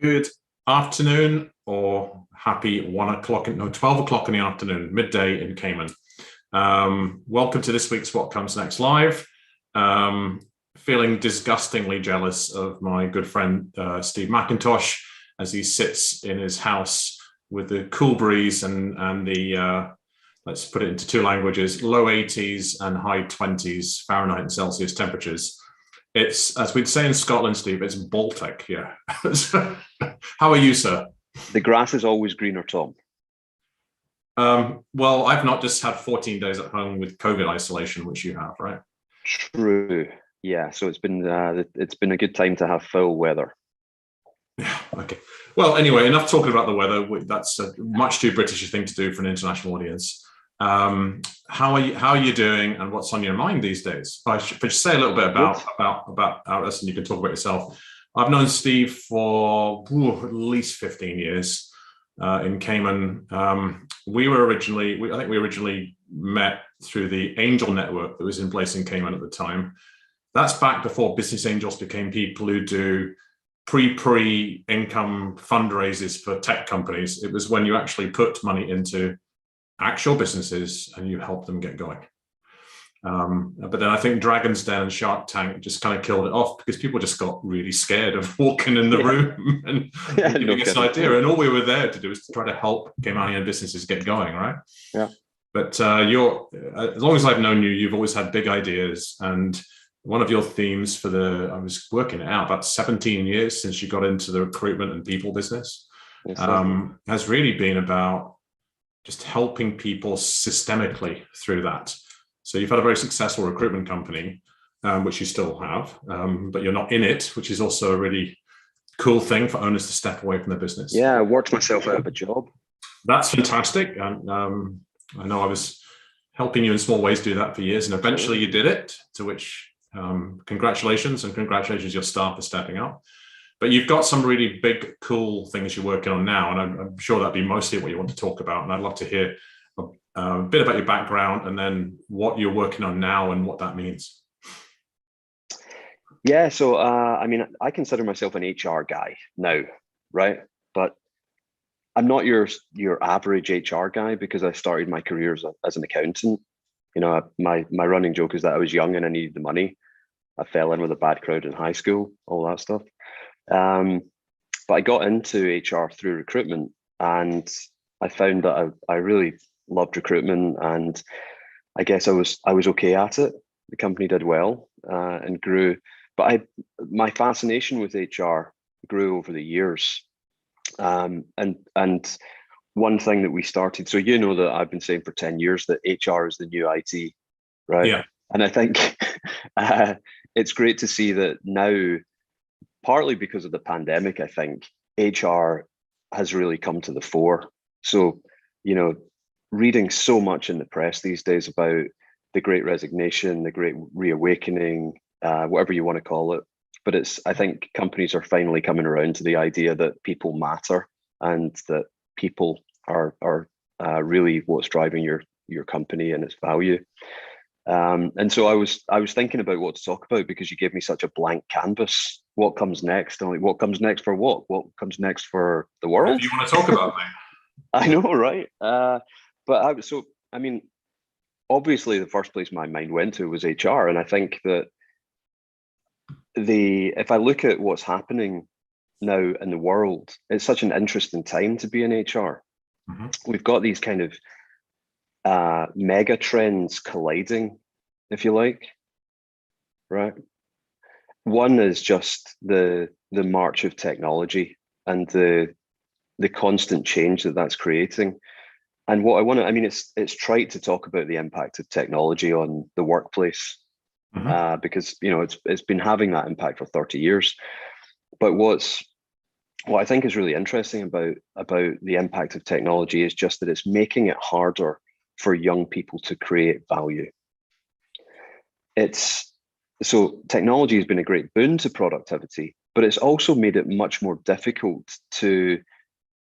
Good afternoon, or happy 12 o'clock in the afternoon, midday in Cayman. Welcome to this week's What Comes Next Live. Feeling disgustingly jealous of my good friend Steve McIntosh as he sits in his house with the cool breeze and the let's put it into two languages, low 80s and high 20s Fahrenheit and Celsius temperatures. It's, as we'd say in Scotland, Steve, it's Baltic here. How are you, sir? The grass is always greener, Tom. Well, I've not just had 14 days at home with COVID isolation, which you have, right? True. Yeah. So it's been a good time to have full weather. Yeah. Okay. Well, anyway, enough talking about the weather. That's a much too British a thing to do for an international audience. How are you doing, and what's on your mind these days? I should say a little bit about us, and you can talk about yourself. I've known Steve for at least 15 years in Cayman. I think we originally met through the angel network that was in place in Cayman at the time. That's back before business angels became people who do pre-income fundraisers for tech companies. It was when you actually put money into actual businesses and you help them get going. But then I think Dragon's Den and Shark Tank just kind of killed it off because people just got really scared of walking in the room and giving us an idea. And all we were there to do is to try to help Caymanian businesses get going, right? Yeah. But as long as I've known you, you've always had big ideas. And one of your themes I was working it out, about 17 years since you got into the recruitment and people business, has really been about just helping people systemically through that. So you've had a very successful recruitment company, which you still have, but you're not in it, which is also a really cool thing for owners to step away from the business. Yeah, I worked myself out of a job. That's fantastic. And I know I was helping you in small ways do that for years, and eventually you did it, to which congratulations, and congratulations your staff for stepping up. But you've got some really big, cool things you're working on now, and I'm sure that'd be mostly what you want to talk about. And I'd love to hear a bit about your background and then what you're working on now and what that means. Yeah, so I consider myself an HR guy now, right? But I'm not your average HR guy because I started my career as an accountant. You know, my running joke is that I was young and I needed the money. I fell in with a bad crowd in high school, all that stuff. But I got into HR through recruitment, and I found that I really loved recruitment, and I guess I was okay at it. The company did well and grew, but my fascination with HR grew over the years. And one thing that we started, so you know that I've been saying for 10 years that HR is the new IT, right? Yeah. And I think it's great to see that now, partly because of the pandemic, I think HR has really come to the fore. So, you know, reading so much in the press these days about the Great Resignation, the Great Reawakening, whatever you want to call it. But I think companies are finally coming around to the idea that people matter and that people are really what's driving your company and its value. And so I was thinking about what to talk about because you gave me such a blank canvas. What comes next? I'm like, what comes next for what? What comes next for the world? What do you want to talk about, mate? I know, right? Obviously the first place my mind went to was HR. And I think that if I look at what's happening now in the world, it's such an interesting time to be in HR. Mm-hmm. We've got these kind of mega trends colliding, if you like, right? One is just the march of technology and the constant change that's creating. And what I want to, it's trite to talk about the impact of technology on the workplace, mm-hmm. Because you know it's been having that impact for 30 years. But what I think is really interesting about the impact of technology is just that it's making it harder for young people to create value. So technology has been a great boon to productivity, but it's also made it much more difficult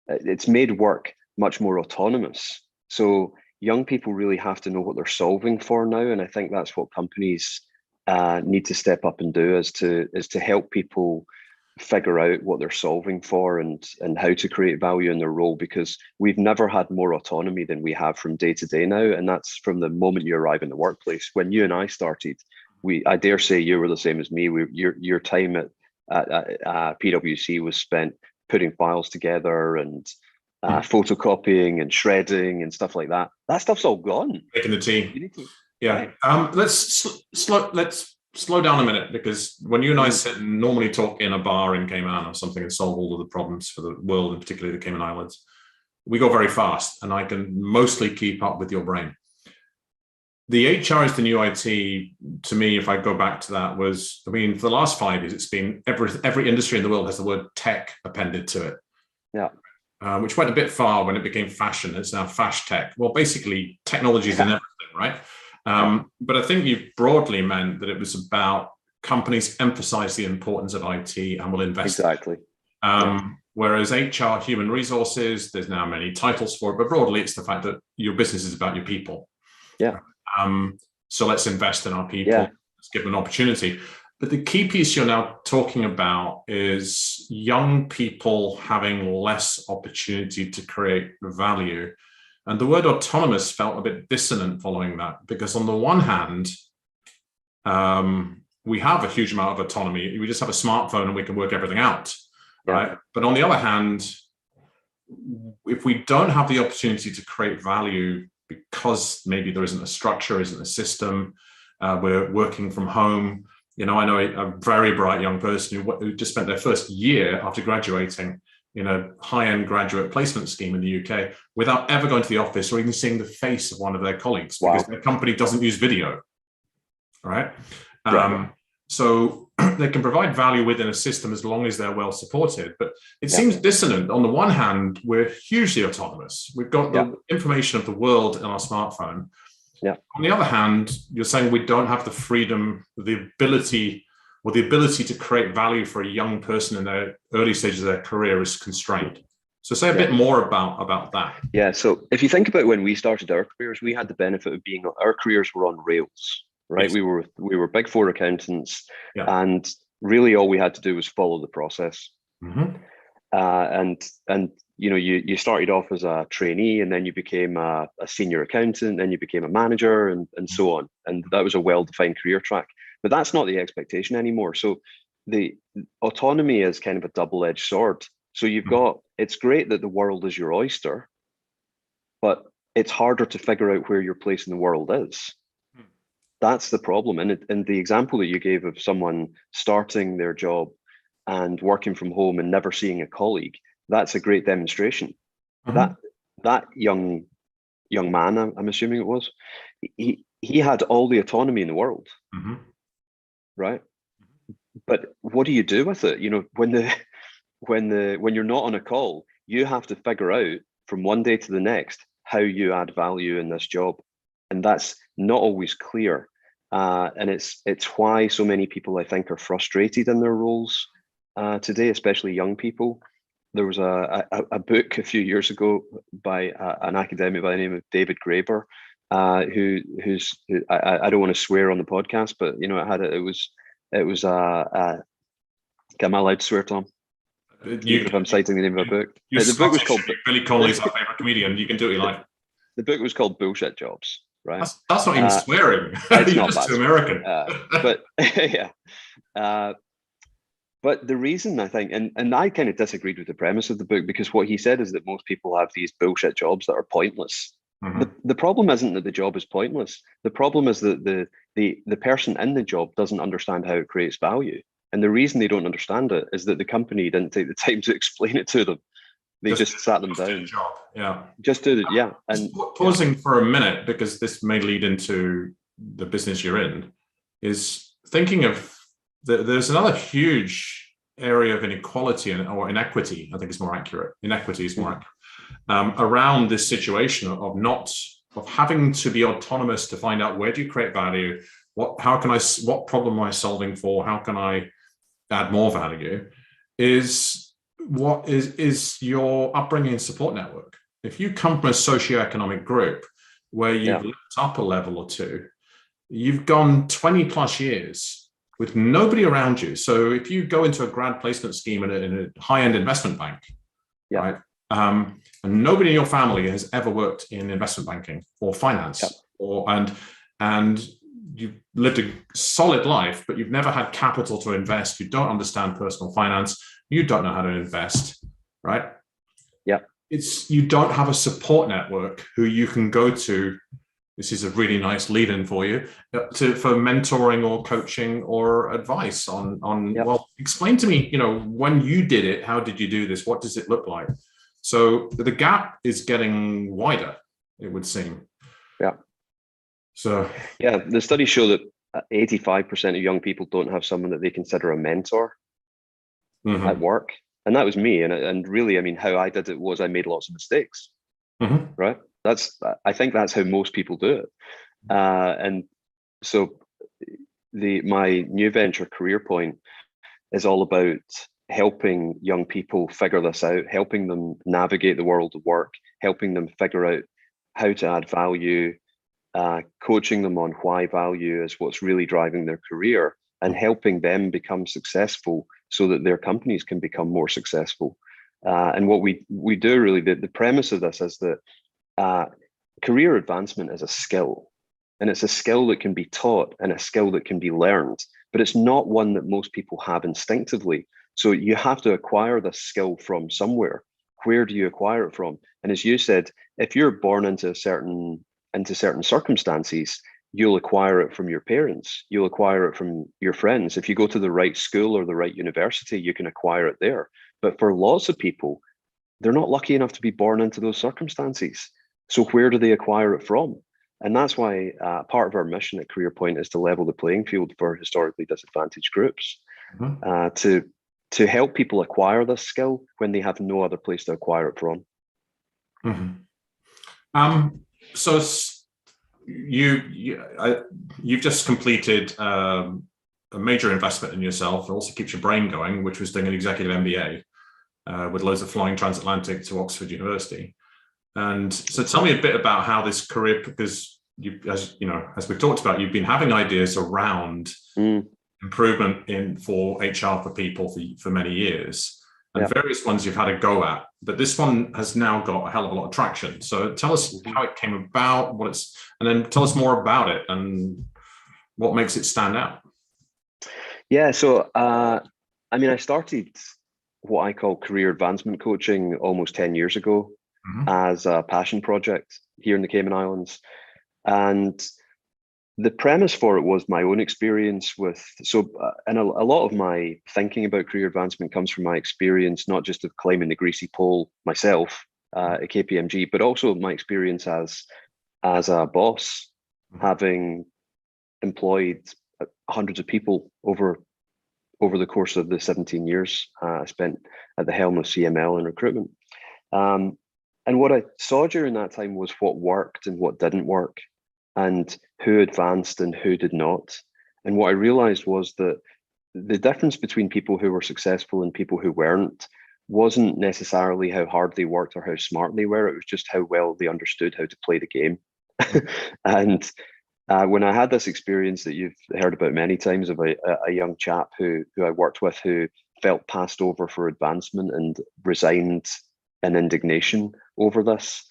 it's made work much more autonomous. So young people really have to know what they're solving for now. And I think that's what companies need to step up and do is to help people figure out what they're solving for and how to create value in their role, because we've never had more autonomy than we have from day to day now. And that's from the moment you arrive in the workplace. When you and I started, I dare say you were the same as me. Your time at PwC was spent putting files together and photocopying and shredding and stuff like that. That stuff's all gone. Making the team. You need to, yeah. Right. Let's slow down a minute, because when you and I sit and normally talk in a bar in Cayman or something and solve all of the problems for the world, and particularly the Cayman Islands, we go very fast, and I can mostly keep up with your brain. The HR is the new IT. To me, if I go back to that, was, I mean, for the last 5 years, it's been every industry in the world has the word tech appended to it. Yeah. Which went a bit far when it became fashion. It's now fash tech. Well, basically, technology is in everything, right? But I think you broadly meant that it was about companies emphasize the importance of IT and will invest. Exactly. Whereas HR, human resources, there's now many titles for it, but broadly, it's the fact that your business is about your people. Yeah. So let's invest in our people. Yeah. Let's give them an opportunity. But the key piece you're now talking about is young people having less opportunity to create value. And the word autonomous felt a bit dissonant following that, because on the one hand, we have a huge amount of autonomy. We just have a smartphone and we can work everything out, right? But on the other hand, if we don't have the opportunity to create value because maybe there isn't a structure, isn't a system, we're working from home. You know, I know a very bright young person who just spent their first year after graduating in a high-end graduate placement scheme in the UK without ever going to the office or even seeing the face of one of their colleagues, because their company doesn't use video, right? So they can provide value within a system as long as they're well supported. But it seems dissonant. On the one hand, we're hugely autonomous. We've got the information of the world in our smartphone. On the other hand, you're saying we don't have the freedom, the ability to create value for a young person in their early stages of their career is constrained. So say a bit more about that. Yeah. So if you think about when we started our careers, we had the benefit of our careers were on rails, right? Yes. We were Big Four accountants, and really all we had to do was follow the process. And you know, you started off as a trainee, and then you became a senior accountant, then you became a manager, and so on. And that was a well-defined career track. But that's not the expectation anymore. So the autonomy is kind of a double-edged sword. So you've got, it's great that the world is your oyster, but it's harder to figure out where your place in the world is. That's the problem. And the example that you gave of someone starting their job and working from home and never seeing a colleague, that's a great demonstration. That young man, I'm assuming it was, he had all the autonomy in the world, right? But what do you do with it? You know, when you're not on a call, you have to figure out from one day to the next how you add value in this job, and that's not always clear. And it's why so many people, I think, are frustrated in their roles today, especially young people. There was a book a few years ago by an academic by the name of David Graeber, who's I don't want to swear on the podcast, but you know, it was am I allowed to swear, Tom? If I'm citing the name of a book. The book was called Billy Connolly's our favorite comedian. You can do what you like. The book was called Bullshit Jobs, right? That's not even swearing. It's You're not just bad. too American. But yeah. But the reason I think, and I kind of disagreed with the premise of the book, because what he said is that most people have these bullshit jobs that are pointless. The problem isn't that the job is pointless. The problem is that the person in the job doesn't understand how it creates value. And the reason they don't understand it is that the company didn't take the time to explain it to them. They just sat them down. Just do it. Yeah. And pausing for a minute, because this may lead into the business you're in, is thinking of there's another huge area of inequality or inequity. I think it's more accurate. Inequity is more accurate around this situation of having to be autonomous to find out where do you create value, what problem am I solving for, how can I add more value, is what is your upbringing and support network. If you come from a socioeconomic group where you've lived up a level or two, you've gone 20 plus years with nobody around you. So if you go into a grad placement scheme in a high-end investment bank, right? And nobody in your family has ever worked in investment banking or finance, and you've lived a solid life, but you've never had capital to invest. You don't understand personal finance. You don't know how to invest, right? You don't have a support network who you can go to. This is a really nice lead-in for you for mentoring or coaching or advice on well, explain to me, when you did it, how did you do this? What does it look like? So the gap is getting wider, it would seem. So the studies show that 85% of young people don't have someone that they consider a mentor at work. And that was me. And really, I mean, how I did it was I made lots of mistakes, right? I think that's how most people do it. And so my new venture, Careerpoint, is all about helping young people figure this out, helping them navigate the world of work, helping them figure out how to add value, coaching them on why value is what's really driving their career, and helping them become successful so that their companies can become more successful. And what we do really, the premise of this is that career advancement is a skill, and it's a skill that can be taught and a skill that can be learned, but it's not one that most people have instinctively. So you have to acquire this skill from somewhere. Where do you acquire it from? And as you said, if you're born into certain circumstances, you'll acquire it from your parents, you'll acquire it from your friends. If you go to the right school or the right university, you can acquire it there. But for lots of people, they're not lucky enough to be born into those circumstances. So where do they acquire it from? And that's why part of our mission at Careerpoint is to level the playing field for historically disadvantaged groups, to help people acquire this skill when they have no other place to acquire it from. So you've just completed a major investment in yourself. It also keeps your brain going, which was doing an executive MBA with loads of flying transatlantic to Oxford University. And so tell me a bit about how this career, because as we've talked about, you've been having ideas around improvement for HR for people for many years, and various ones you've had a go at, but this one has now got a hell of a lot of traction. So tell us how it came about, and then tell us more about it and what makes it stand out. So I started what I call career advancement coaching almost 10 years ago as a passion project here in the Cayman Islands. And the premise for it was my own experience and a lot of my thinking about career advancement comes from my experience, not just of climbing the greasy pole myself at KPMG, but also my experience as a boss, having employed hundreds of people over the course of the 17 years I spent at the helm of CML and recruitment. And what I saw during that time was what worked and what didn't work, and who advanced and who did not. And what I realized was that the difference between people who were successful and people who weren't wasn't necessarily how hard they worked or how smart they were. It was just how well they understood how to play the game. And when I had this experience that you've heard about many times of a young chap who I worked with, who felt passed over for advancement and resigned in indignation over this,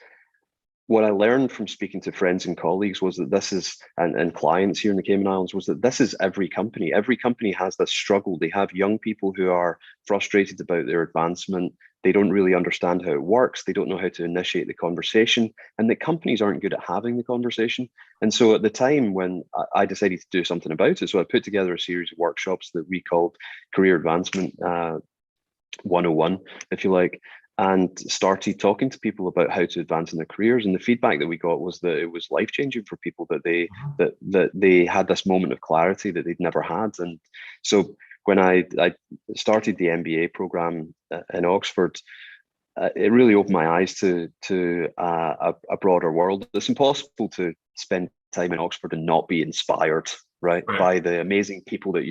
what I learned from speaking to friends and colleagues was that this is, and clients here in the Cayman Islands, was that this is every company. Every company has this struggle. They have young people who are frustrated about their advancement. They don't really understand how it works. They don't know how to initiate the conversation, and the companies aren't good at having the conversation. And so at the time when I decided to do something about it, so I put together a series of workshops that we called Career Advancement 101, if you like, and started talking to people about how to advance in their careers. And the feedback that we got was that it was life-changing for people, that they had this moment of clarity that they'd never had. And so when I started the MBA program in Oxford, it really opened my eyes to a broader world. It's impossible to spend time in Oxford and not be inspired, right, by the amazing people that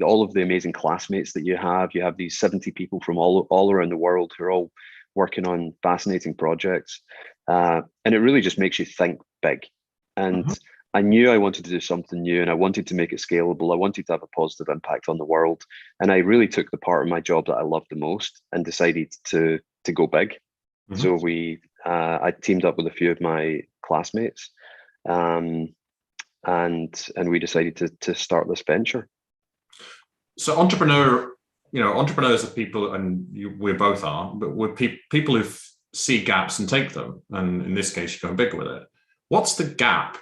all of the amazing classmates that you have. You have these 70 people from all around the world who are all working on fascinating projects, and it really just makes you think big. And I knew I wanted to do something new, and I wanted to make it scalable. I wanted to have a positive impact on the world. And I really took the part of my job that I loved the most and decided to go big. So I teamed up with a few of my classmates, and we decided to start this venture. So entrepreneurs are people, and we both are, but we're people who see gaps and take them. And in this case, you're going big with it. What's the gap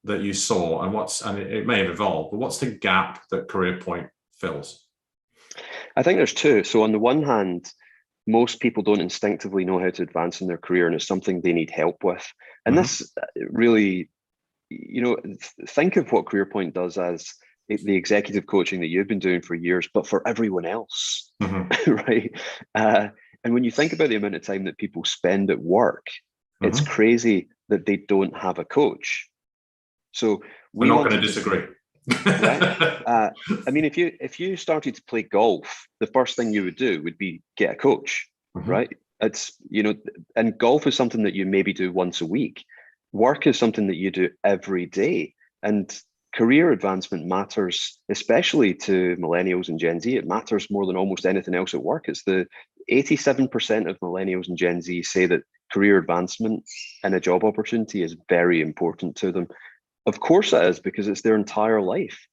that you saw, and it may have evolved, but what's the gap that Careerpoint fills? I think there's two. So on the one hand, most people don't instinctively know how to advance in their career, and it's something they need help with. And this really, think of what Careerpoint does as the executive coaching that you've been doing for years, but for everyone else, right? And when you think about the amount of time that people spend at work, it's crazy that they don't have a coach. So we're not going to disagree. Right? I mean, if you started to play golf, the first thing you would do would be get a coach, right? It's, and golf is something that you maybe do once a week. Work is something that you do every day. And career advancement matters, especially to millennials and Gen Z. It matters more than almost anything else at work. It's the 87% of millennials and Gen Z say that career advancement and a job opportunity is very important to them. Of course it is, because it's their entire life.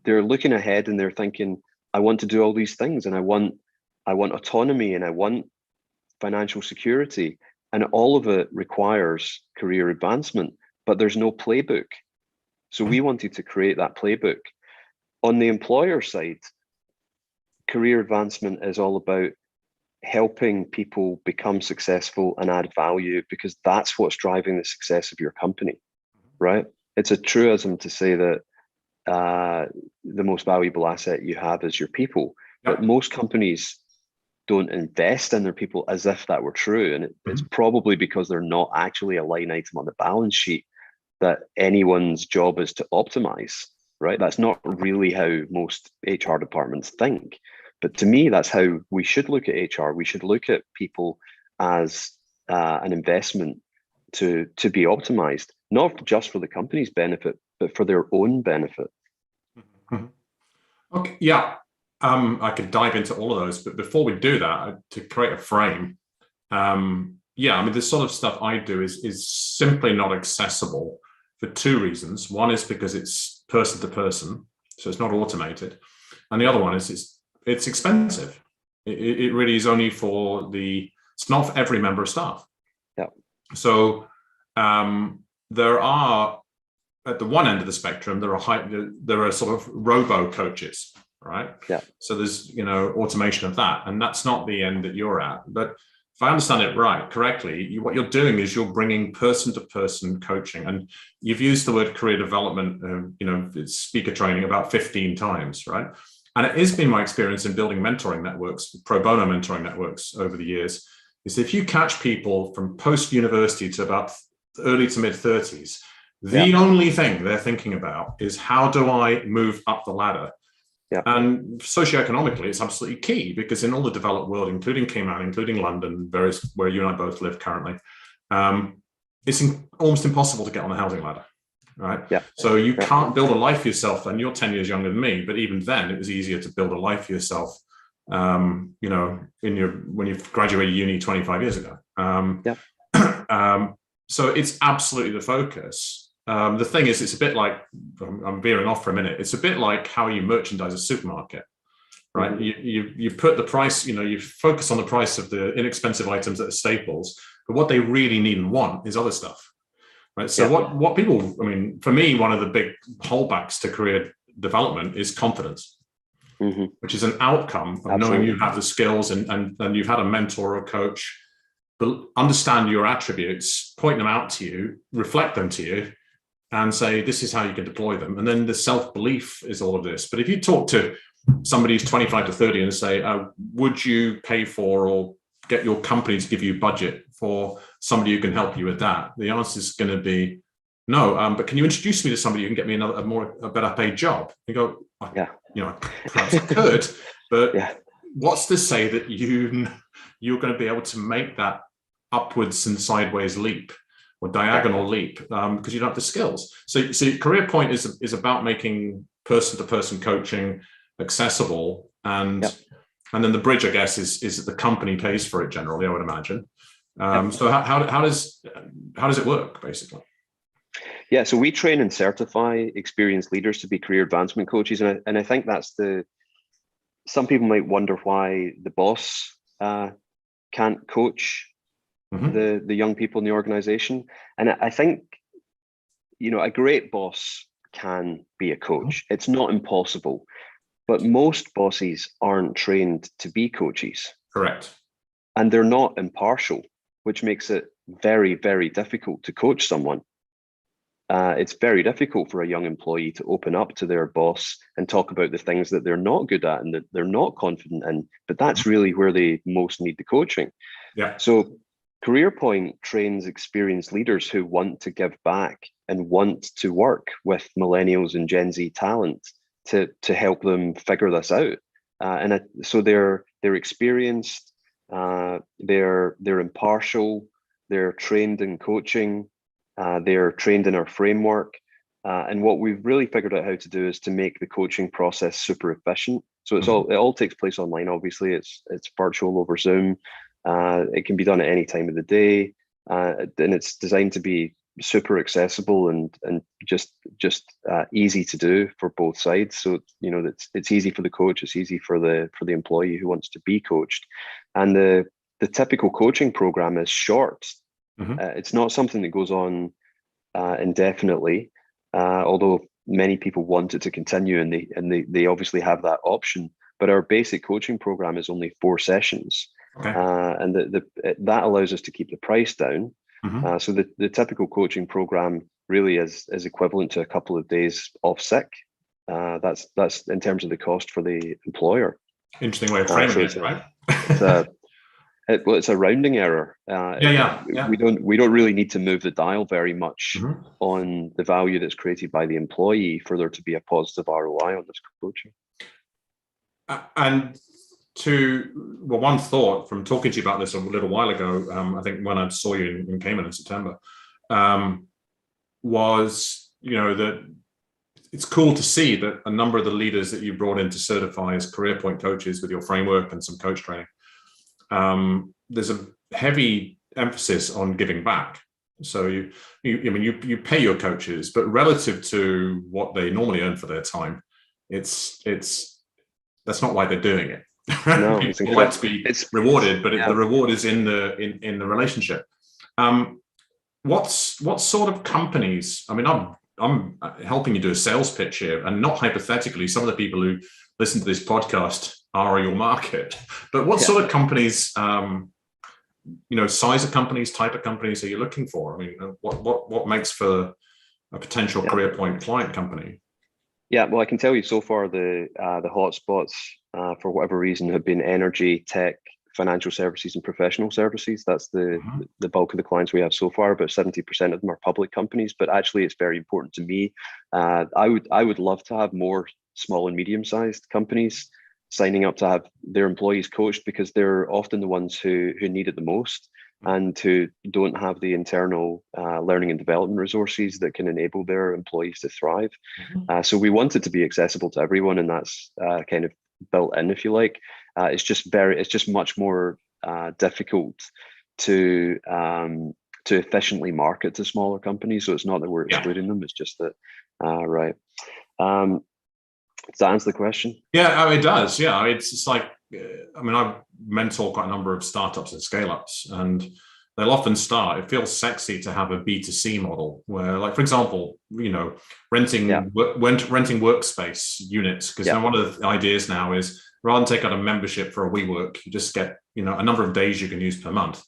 They're looking ahead and they're thinking, I want to do all these things, and I want autonomy, and I want financial security, and all of it requires career advancement, but there's no playbook. So we wanted to create that playbook. On the employer side, career advancement is all about helping people become successful and add value, because that's what's driving the success of your company, right? It's a truism to say that the most valuable asset you have is your people, but most companies don't invest in their people as if that were true. And it's probably because they're not actually a line item on the balance sheet that anyone's job is to optimize, right? That's not really how most HR departments think. But to me, that's how we should look at HR. We should look at people as an investment to be optimized, not just for the company's benefit, but for their own benefit. Okay, yeah. I could dive into all of those, but before we do that, to create a frame, I mean, the sort of stuff I do is simply not accessible for two reasons. One is because it's person to person, so it's not automated, and the other one is it's expensive. It really is only it's not for every member of staff. Yeah. So there are, at the one end of the spectrum, there are sort of robo coaches, right? Yeah. So there's automation of that, and that's not the end that you're at. But if I understand it correctly, what you're doing is you're bringing person-to-person coaching, and you've used the word career development, speaker training about 15 times, right? And it has been my experience in building mentoring networks, pro bono mentoring networks over the years, is if you catch people from post-university to about early to mid-30s, the only thing they're thinking about is, how do I move up the ladder? Yeah. And socioeconomically, it's absolutely key, because in all the developed world, including Cayman, including London, where you and I both live currently, it's almost impossible to get on the housing ladder, right? Yeah. So you can't build a life for yourself, and you're 10 years younger than me, but even then it was easier to build a life for yourself, when you graduated uni 25 years ago. So it's absolutely the focus. The thing is, it's a bit like, I'm veering off for a minute, it's a bit like how you merchandise a supermarket, right? You put the price, you focus on the price of the inexpensive items that are staples, but what they really need and want is other stuff, right? So what people, I mean, for me, one of the big holdbacks to career development is confidence, which is an outcome of knowing you have the skills and you've had a mentor or a coach, but understand your attributes, point them out to you, reflect them to you, and say, this is how you can deploy them. And then the self-belief is all of this. But if you talk to somebody who's 25 to 30 and say, would you pay for or get your company to give you budget for somebody who can help you with that? The answer is going to be no. But can you introduce me to somebody who can get me a better paid job? You go, perhaps I could, but what's to say that you're going to be able to make that upwards and sideways leap or diagonal leap because you don't have the skills. So Careerpoint is about making person-to-person coaching accessible, and then the bridge, I guess, is that the company pays for it generally, I would imagine. So how does it work, basically? Yeah, so we train and certify experienced leaders to be career advancement coaches, and I think that's some people might wonder why the boss can't coach the young people in the organization. And I think, a great boss can be a coach. It's not impossible, but most bosses aren't trained to be coaches. Correct. And they're not impartial, which makes it very, very difficult to coach someone. It's very difficult for a young employee to open up to their boss and talk about the things that they're not good at and that they're not confident in, but that's really where they most need the coaching. Yeah. So Careerpoint trains experienced leaders who want to give back and want to work with millennials and Gen Z talent to help them figure this out. So they're experienced, they're impartial, they're trained in coaching, they're trained in our framework. And what we've really figured out how to do is to make the coaching process super efficient. So it all takes place online. Obviously, it's virtual over Zoom. It can be done at any time of the day, and it's designed to be super accessible and just easy to do for both sides. So it's easy for the coach, it's easy for the employee who wants to be coached, and the typical coaching program is short. It's not something that goes on indefinitely, although many people want it to continue, and they obviously have that option. But our basic coaching program is only 4 sessions. Okay. And that allows us to keep the price down. So the typical coaching program really is equivalent to a couple of days off sick. That's in terms of the cost for the employer. Interesting way of framing it, right? It's a rounding error. Yeah. We don't really need to move the dial very much on the value that's created by the employee for there to be a positive ROI on this coaching. And one thought from talking to you about this a little while ago, I think when I saw you in Cayman in September, was that it's cool to see that a number of the leaders that you brought in to certify as Careerpoint coaches with your framework and some coach training, there's a heavy emphasis on giving back. So you pay your coaches, but relative to what they normally earn for their time, that's not why they're doing it. No, People like to be rewarded, but the reward is in the relationship. What sort of companies? I mean, I'm helping you do a sales pitch here, and not hypothetically. Some of the people who listen to this podcast are your market. But what sort of companies? Size of companies, type of companies are you looking for? I mean, what makes for a potential Careerpoint client company? Yeah, well, I can tell you so far the hotspots for whatever reason have been energy, tech, financial services, and professional services. That's the bulk of the clients we have so far. About 70% of them are public companies, but actually it's very important to me. I would love to have more small and medium-sized companies signing up to have their employees coached, because they're often the ones who need it the most and who don't have the internal learning and development resources that can enable their employees to thrive. So we want it to be accessible to everyone, and that's kind of built in, if you like. It's just much more difficult to efficiently market to smaller companies. So it's not that we're excluding them; it's just that, right. Does that answer the question? Yeah, it does. Yeah, it's like, I mentor quite a number of startups and scale-ups, and they'll often start. It feels sexy to have a B2C model where, like, for example, renting workspace units. Because one of the ideas now is, rather than take out a membership for a WeWork, you just get a number of days you can use per month.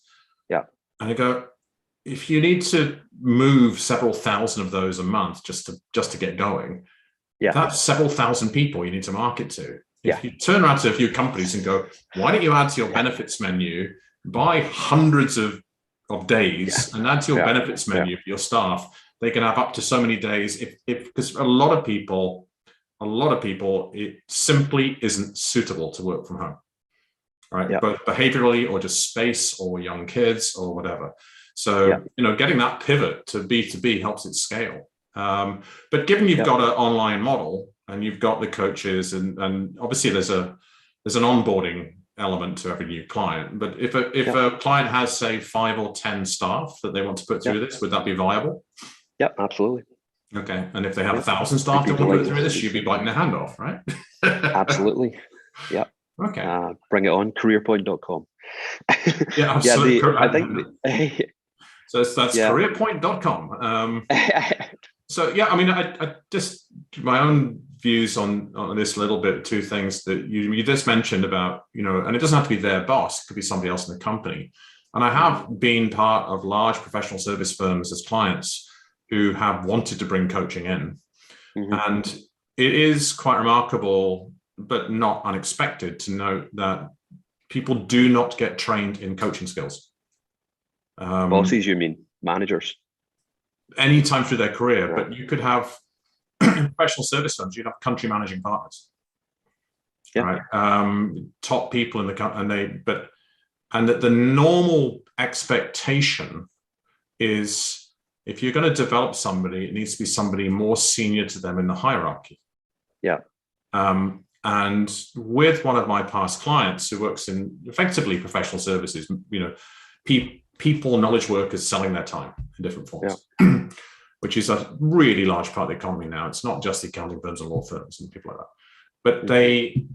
Yeah, and I go, if you need to move several thousand of those a month just to get going. That's several thousand people you need to market to. If you turn around to a few companies and go, why don't you add to your benefits menu, buy hundreds of days and add to your benefits menu for your staff, they can have up to so many days. Because a lot of people, it simply isn't suitable to work from home, right? Both behaviorally or just space or young kids or whatever. So, getting that pivot to B2B helps it scale. But given you've got an online model and you've got the coaches, and obviously there's an onboarding element to every new client. But if a client has, say, 5 or 10 staff that they want to put through this, would that be viable? Yep, absolutely. Okay. And if they have 1,000 staff that want to put through this, you'd be biting their hand off, right? Absolutely. Yeah. Okay. Bring it on, careerpoint.com. Yeah, absolutely. I think so that's careerpoint.com. So yeah, I mean, I just my own views on this a little bit. 2 things that you just mentioned about, and it doesn't have to be their boss; it could be somebody else in the company. And I have been part of large professional service firms as clients who have wanted to bring coaching in, and it is quite remarkable, but not unexpected, to note that people do not get trained in coaching skills. Bosses, you mean managers? Anytime through their career, but you could have professional service firms, you'd have country managing partners, right? Top people in the company, and that the normal expectation is, if you're going to develop somebody, it needs to be somebody more senior to them in the hierarchy. And with one of my past clients who works in effectively professional services, people, knowledge workers selling their time in different forms, which is a really large part of the economy now. It's not just the accounting firms and law firms and people like that. But they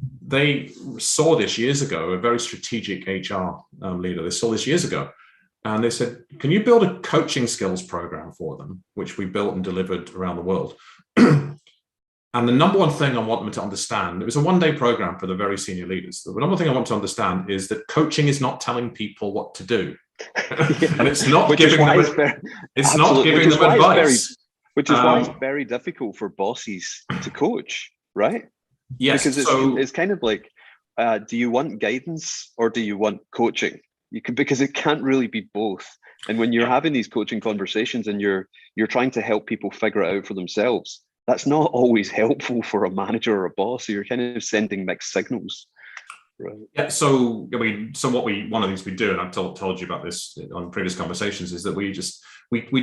saw this years ago, a very strategic HR leader. They saw this years ago, and they said, can you build a coaching skills program for them, which we built and delivered around the world? And the number one thing I want them to understand, it was a 1-day program for the very senior leaders. The number one thing I want to understand is that coaching is not telling people what to do. And it's not giving them advice. Which is why it's very difficult for bosses to coach, right? Yes. Because it's kind of like, do you want guidance or do you want coaching? Because it can't really be both. And when you're having these coaching conversations and you're trying to help people figure it out for themselves, that's not always helpful for a manager or a boss. So you're kind of sending mixed signals. Right. Yeah. So one of the things we do, and I've told you about this on previous conversations, is that we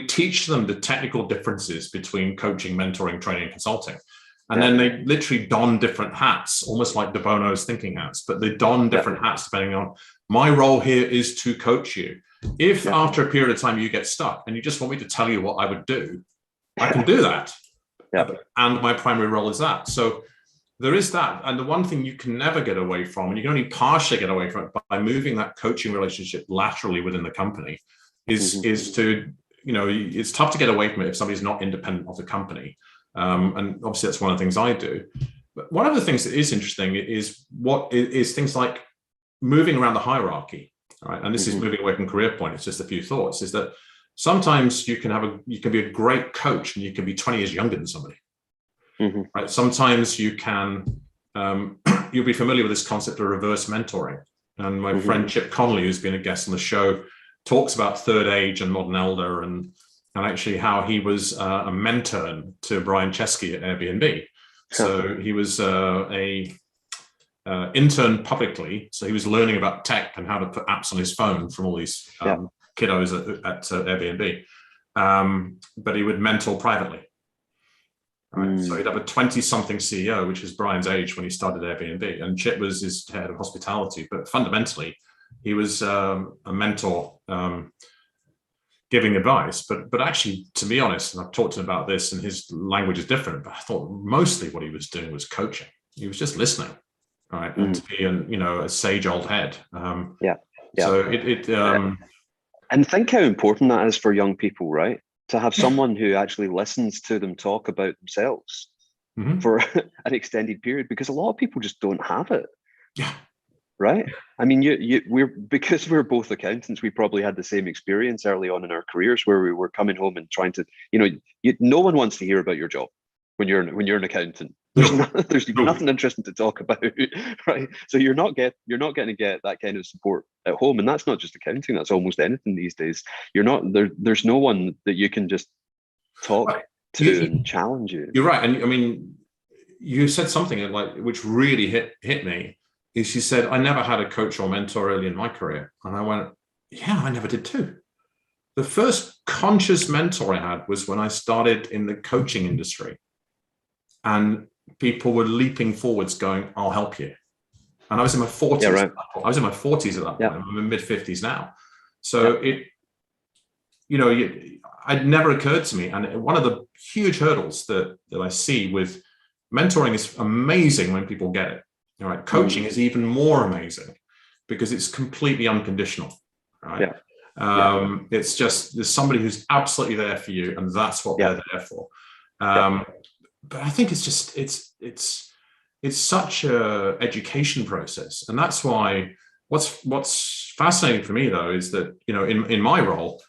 teach them the technical differences between coaching, mentoring, training, and consulting. And then they literally don different hats, almost like De Bono's thinking hats, but they don different hats depending on, my role here is to coach you. If after a period of time you get stuck and you just want me to tell you what I would do, I can do that. And my primary role is that. So there is that. And the one thing you can never get away from, and you can only partially get away from it by moving that coaching relationship laterally within the company, is to, it's tough to get away from it if somebody's not independent of the company. And obviously that's one of the things I do. But one of the things that is interesting is things like moving around the hierarchy, right? And this is moving away from Careerpoint. It's just a few thoughts, is that sometimes you can be a great coach and you can be 20 years younger than somebody. Right? Sometimes you can, you'll be familiar with this concept of reverse mentoring. And my friend Chip Connolly, who's been a guest on the show, talks about third age and modern elder, and actually how he was a mentor to Brian Chesky at Airbnb. So he was a intern publicly. So he was learning about tech and how to put apps on his phone from all these kiddos at Airbnb. But he would mentor privately. Right. So he'd have a 20-something CEO, which is Brian's age when he started Airbnb, and Chip was his head of hospitality. But fundamentally, he was a mentor, giving advice. But actually, to be honest, and I've talked to him about this, and his language is different, but I thought mostly what he was doing was coaching. He was just listening, right, and to be a sage old head. So and think how important that is for young people, right? To have someone who actually listens to them talk about themselves for an extended period, because a lot of people just don't have it. Right. I mean, because we're both accountants, we probably had the same experience early on in our careers where we were coming home and trying to, no one wants to hear about your job when you're an accountant. There's nothing interesting to talk about, right? So you're not going to get that kind of support at home, and that's not just accounting. That's almost anything these days. You're not there. There's no one that you can just talk to and challenge you. You're right, and I mean, you said something like which really hit me. Is she said, I never had a coach or mentor early in my career, and I went, yeah, I never did too. The first conscious mentor I had was when I started in the coaching industry, and people were leaping forwards going, I'll help you. And I was in my 40s. Yeah, right. I was in my 40s at that point. Yeah. I'm in mid 50s now. So it never occurred to me. And one of the huge hurdles that I see with mentoring is amazing when people get it. All right. Coaching is even more amazing because it's completely unconditional. Right. Yeah. It's just, there's somebody who's absolutely there for you, and that's what they're there for. But I think it's just, it's such a education process. And that's why what's fascinating for me though, is that, in my role,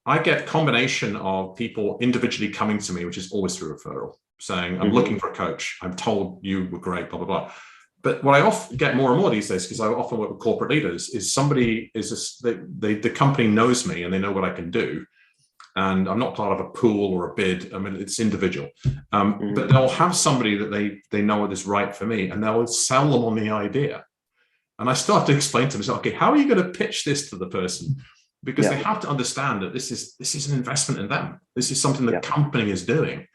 I get a combination of people individually coming to me, which is always through referral, saying, I'm looking for a coach. I'm told you were great, blah, blah, blah. But what I often get more and more these days, because I often work with corporate leaders, is somebody the company knows me and they know what I can do. And I'm not part of a pool or a bid. I mean, it's individual. But they'll have somebody that they know is right for me, and they'll sell them on the idea. And I start to explain to them, okay, how are you going to pitch this to the person? Because they have to understand that this is an investment in them. This is something the company is doing.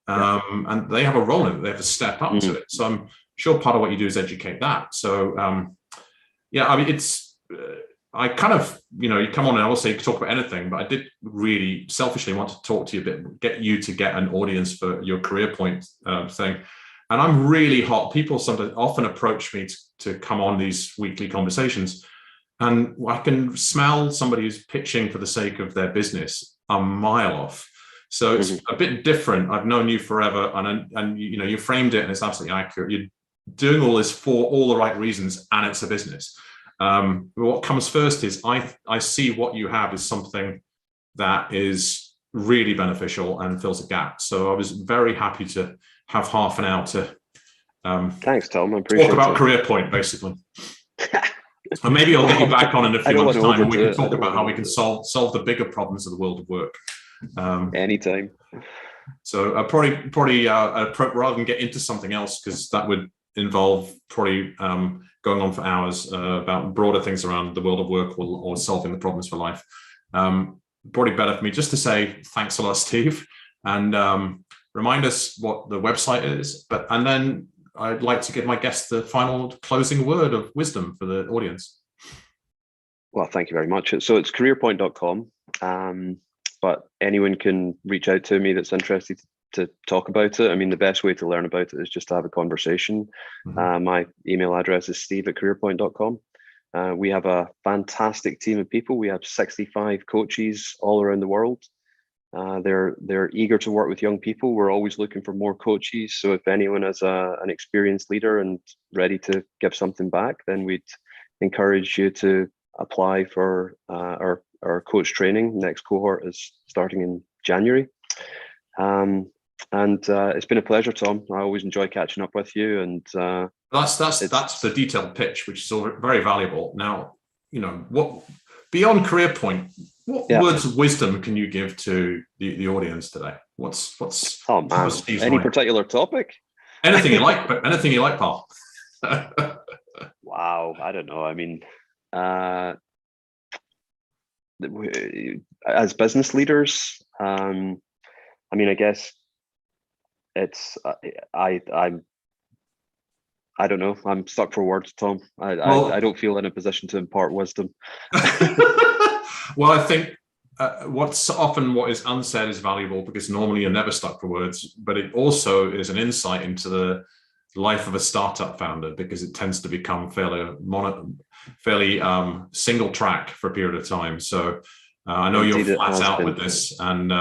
And they have a role in it. They have to step up to it. So I'm sure part of what you do is educate that. So I mean, it's I kind of, you come on and I will say you can talk about anything, but I did really selfishly want to talk to you a bit, get you to get an audience for your Careerpoint thing. And I'm really hot. People sometimes often approach me to come on these weekly conversations, and I can smell somebody who's pitching for the sake of their business a mile off. So it's a bit different. I've known you forever, and you framed it, and it's absolutely accurate. You're doing all this for all the right reasons, and it's a business. What comes first is I see what you have is something that is really beneficial and fills a gap. So I was very happy to have half an hour to thanks, Tom. I appreciate talk about Careerpoint, basically. And maybe I'll get you back on in a few months' time, and we can talk about how we can solve the bigger problems of the world of work. Anytime. So probably rather than get into something else, because that would involve probably going on for hours about broader things around the world of work or solving the problems for life. Probably better for me just to say thanks a lot, Steve, and remind us what the website is. And then I'd like to give my guests the final closing word of wisdom for the audience. Well, thank you very much. So it's careerpoint.com, but anyone can reach out to me that's interested to talk about it. I mean, the best way to learn about it is just to have a conversation. My email address is steve@careerpoint.com. We have a fantastic team of people. We have 65 coaches all around the world. They're eager to work with young people. We're always looking for more coaches. So if anyone is an experienced leader and ready to give something back, then we'd encourage you to apply for our coach training. Next cohort is starting in January. And it's been a pleasure, Tom. I always enjoy catching up with you. And that's the detailed pitch, which is all very valuable. Now, what beyond Careerpoint, what words of wisdom can you give to the audience today? What's oh man, any particular topic? Anything you like, but anything you like, pal. Wow, I don't know. I mean, as business leaders, I mean, I guess it's I don't know. I'm stuck for words, Tom. I don't feel in a position to impart wisdom. Well, I think what is unsaid is valuable, because normally you're never stuck for words, but it also is an insight into the life of a startup founder, because it tends to become fairly single track for a period of time. So I know you're flat out with this, and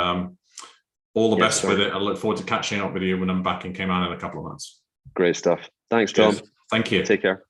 all the best with it. I look forward to catching up with you when I'm back in Cayman in a couple of months. Great stuff. Thanks, Tom. Thank you. Take care.